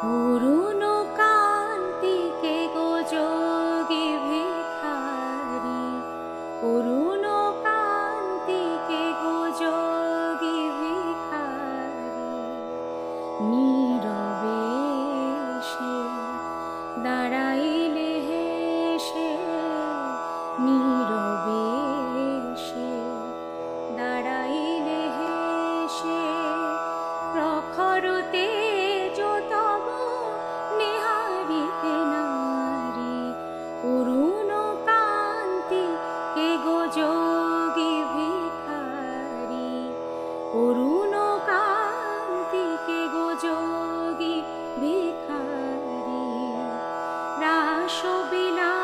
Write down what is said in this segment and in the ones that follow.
অরুণ কান্তিকে গো যোগী ভিখারি, অরুণ কান্তিকে গো যোগী ভিখারি। নীরবে সে দাঁড়াইলে হেসে, নীরবে সে দাঁড়াইলে হেসে, প্রখর তেজ তব নিহারিতে নারী। অরুণ কান্তি কে গো যোগী ভিখারি, অরুণ কান্তি কে গো যোগী ভিখারি। রাসবিলাসিনী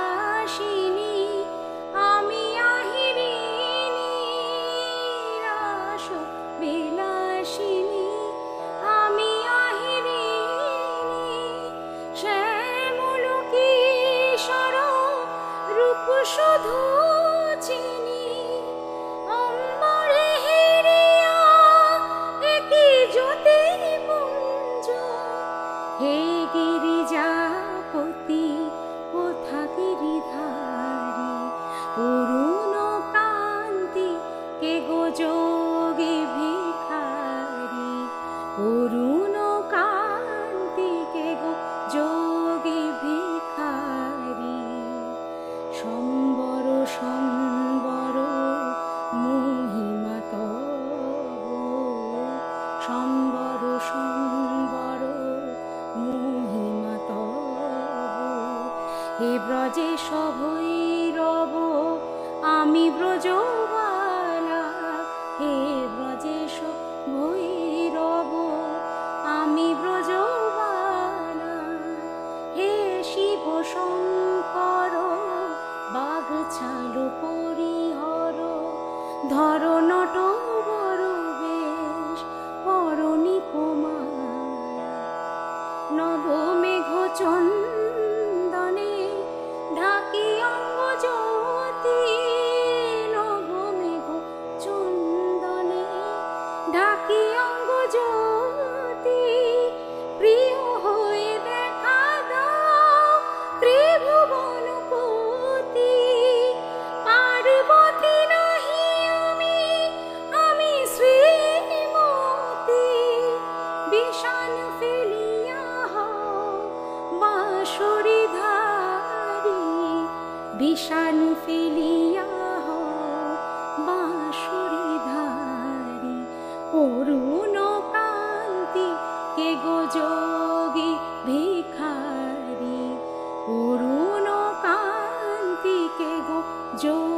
আমি আহিরিণী, রাসবিলাসিনী আমি আহিরিণী। শ্যামল কিশোর রূপ শুধু চিনি, অম্বরে হেরিয়া একি জ্যোতির্পুঞ্জ। হে গিরিজাপতি কোথা গিরিধারী, অরুণ কান্তি কে গো যোগী ভিখারি, অরুণ কান্তি কে গো যোগী ভিখারি। সম্বর সম্বর মহিমা তব, সম্বর সম্বর মহিমা তব। হে ব্রজেশ ভৈরব আমি ব্রজবালা, হে ব্রজেশ ভৈরব আমি ব্রজবালা। হে শিব শঙ্কর বাগছাল পরিহর, ধর নটবর বেশ পরনিপমালা। নবমেঘ চন্দনে ঢাকি অঙ্গ জ্যোতি, নবমেঘ চন্দনে ঢাকি অঙ্গ জ্যোতি। প্রিয় হয়ে দেখা দাও ত্রিভুবনপতি, পার্বতী নাহি আমি, আমি শ্রীমতী। বিষাণ ফেলিয়া হও বাঁশরীধারী, বিষাণ ফেলিয়া হও বাঁশরীধারী। অরুণ কান্তি কে গো যোগী ভিখারি, অরুণ কান্তি কে গো যোগী